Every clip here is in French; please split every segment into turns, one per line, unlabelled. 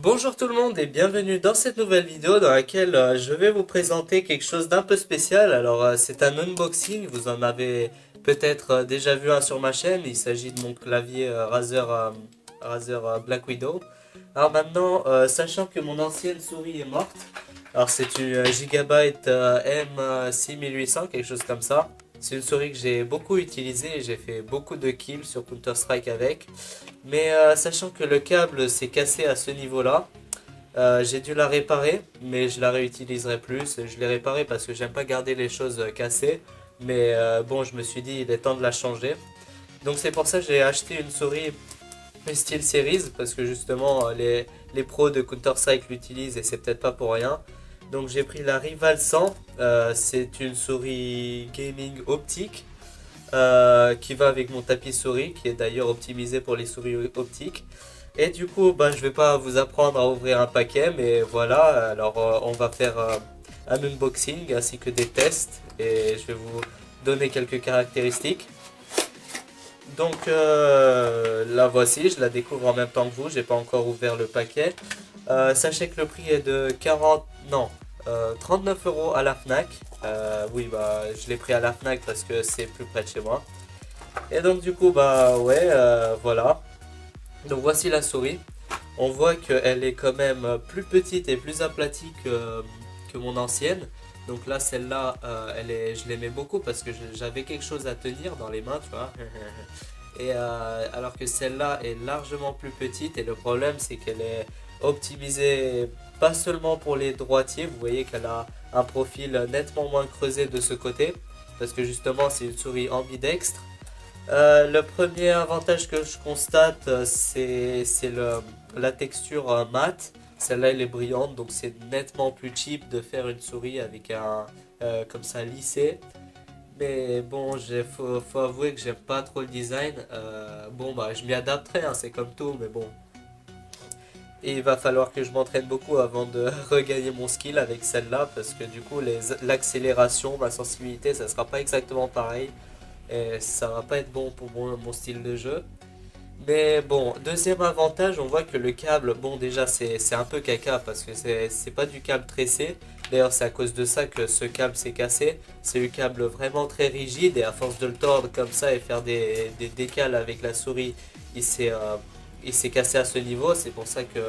Bonjour tout le monde et bienvenue dans cette nouvelle vidéo dans laquelle je vais vous présenter quelque chose d'un peu spécial. Alors c'est un unboxing, vous en avez peut-être déjà vu un sur ma chaîne, il s'agit de mon clavier Razer Black Widow. Alors maintenant, sachant que mon ancienne souris est morte, alors c'est une Gigabyte M6800, quelque chose comme ça. C'est une souris que j'ai beaucoup utilisée et j'ai fait beaucoup de kills sur Counter-Strike avec. Mais sachant que le câble s'est cassé à ce niveau-là, j'ai dû la réparer, mais je la réutiliserai plus. Je l'ai réparée parce que j'aime pas garder les choses cassées. Mais bon, je me suis dit, il est temps de la changer. Donc c'est pour ça que j'ai acheté une souris SteelSeries, parce que justement, les pros de Counter-Strike l'utilisent et c'est peut-être pas pour rien. Donc j'ai pris la Rival 100, c'est une souris gaming optique. Qui va avec mon tapis souris, qui est d'ailleurs optimisé pour les souris optiques. Et du coup, bah, je vais pas vous apprendre à ouvrir un paquet, mais voilà, alors on va faire un unboxing ainsi que des tests, et je vais vous donner quelques caractéristiques. Donc la voici, je la découvre en même temps que vous, j'ai pas encore ouvert le paquet. Sachez que le prix est de 39 euros à la Fnac. Oui, bah je l'ai pris à la Fnac parce que c'est plus près de chez moi. Et donc du coup, bah ouais, voilà. Donc voici la souris. On voit qu'elle est quand même plus petite et plus aplatie que mon ancienne. Donc là, celle-là, je l'aimais beaucoup parce que j'avais quelque chose à tenir dans les mains, tu vois. Et alors que celle-là est largement plus petite, et le problème c'est qu'elle est optimisée pas seulement pour les droitiers. Vous voyez qu'elle a un profil nettement moins creusé de ce côté parce que justement c'est une souris ambidextre. Le premier avantage que je constate, c'est la texture mate. Celle-là elle est brillante, donc c'est nettement plus cheap de faire une souris avec un comme ça lissé. Mais bon, faut avouer que j'aime pas trop le design. Bon, bah, je m'y adapterai, hein, c'est comme tout, mais bon. Et il va falloir que je m'entraîne beaucoup avant de regagner mon skill avec celle-là, parce que du coup, l'accélération, ma sensibilité, ça sera pas exactement pareil. Et ça va pas être bon pour mon style de jeu. Mais bon, deuxième avantage, on voit que le câble, bon déjà c'est un peu caca parce que c'est pas du câble tressé. D'ailleurs c'est à cause de ça que ce câble s'est cassé. C'est un câble vraiment très rigide et à force de le tordre comme ça et faire des décales avec la souris, il s'est cassé à ce niveau. C'est pour ça que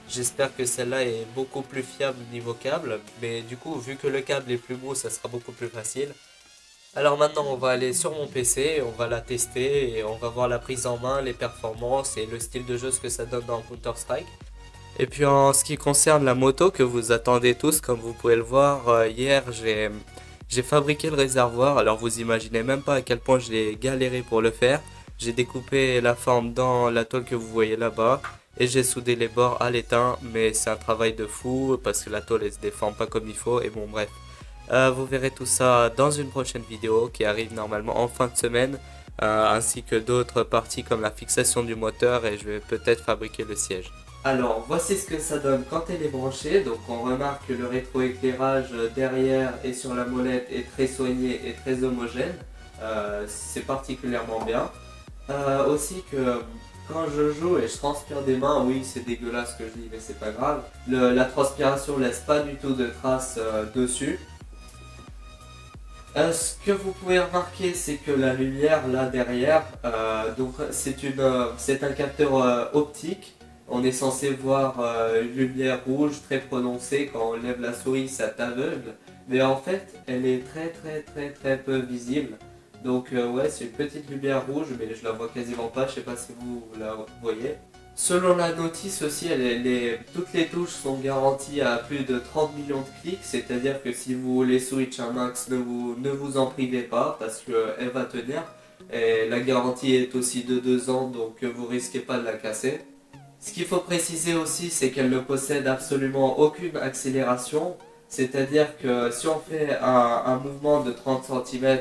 j'espère que celle-là est beaucoup plus fiable niveau câble. Mais du coup, vu que le câble est plus beau, ça sera beaucoup plus facile. Alors maintenant on va aller sur mon PC, on va la tester et on va voir la prise en main, les performances et le style de jeu, ce que ça donne dans Counter-Strike. Et puis en ce qui concerne la moto que vous attendez tous, comme vous pouvez le voir, hier j'ai fabriqué le réservoir. Alors vous imaginez même pas à quel point j'ai galéré pour le faire. J'ai découpé la forme dans la tôle que vous voyez là-bas et j'ai soudé les bords à l'étain, mais c'est un travail de fou parce que la tôle elle se déforme pas comme il faut et bon bref. Vous verrez tout ça dans une prochaine vidéo qui arrive normalement en fin de semaine, ainsi que d'autres parties comme la fixation du moteur, et je vais peut-être fabriquer le siège. Alors voici ce que ça donne quand elle est branchée. Donc on remarque que le rétroéclairage derrière et sur la molette est très soigné et très homogène. C'est particulièrement bien. Aussi que quand je joue et je transpire des mains, oui c'est dégueulasse ce que je dis mais c'est pas grave. La transpiration laisse pas du tout de traces dessus. Ce que vous pouvez remarquer, c'est que la lumière là derrière, donc c'est un capteur optique. On est censé voir une lumière rouge très prononcée quand on lève la souris, ça t'aveugle. Mais en fait, elle est très peu visible. Donc ouais, c'est une petite lumière rouge, mais je la vois quasiment pas. Je sais pas si vous la voyez. Selon la notice aussi, toutes les touches sont garanties à plus de 30 millions de clics, c'est-à-dire que si vous voulez switch un max, ne vous en privez pas parce qu'elle va tenir. Et la garantie est aussi de 2 ans, donc vous risquez pas de la casser. Ce qu'il faut préciser aussi, c'est qu'elle ne possède absolument aucune accélération, c'est-à-dire que si on fait un mouvement de 30 cm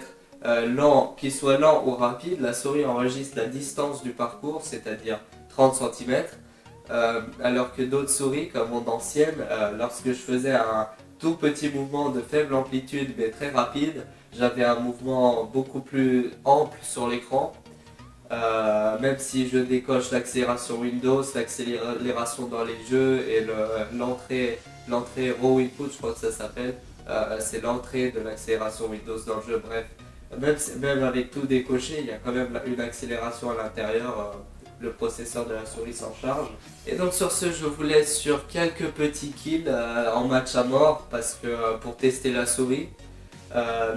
lent, qu'il soit lent ou rapide, la souris enregistre la distance du parcours, c'est-à-dire 30 cm, alors que d'autres souris, comme mon ancienne, lorsque je faisais un tout petit mouvement de faible amplitude mais très rapide, j'avais un mouvement beaucoup plus ample sur l'écran. Même si je décoche l'accélération Windows, l'accélération dans les jeux et l'entrée raw input, je crois que ça s'appelle, c'est l'entrée de l'accélération Windows dans le jeu. Bref, même avec tout décoché, il y a quand même une accélération à l'intérieur. Le processeur de la souris s'en charge. Et donc sur ce, je vous laisse sur quelques petits kills en match à mort parce que pour tester la souris.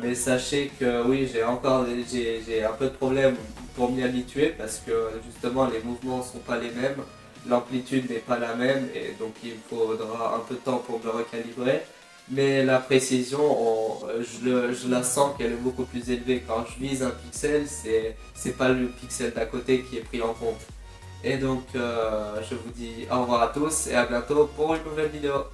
Mais sachez que oui, j'ai un peu de problème pour m'y habituer parce que justement les mouvements sont pas les mêmes, l'amplitude n'est pas la même et donc il me faudra un peu de temps pour me recalibrer. Mais la précision, je la sens qu'elle est beaucoup plus élevée. Quand je vise un pixel, c'est pas le pixel d'à côté qui est pris en compte. Et donc je vous dis au revoir à tous et à bientôt pour une nouvelle vidéo.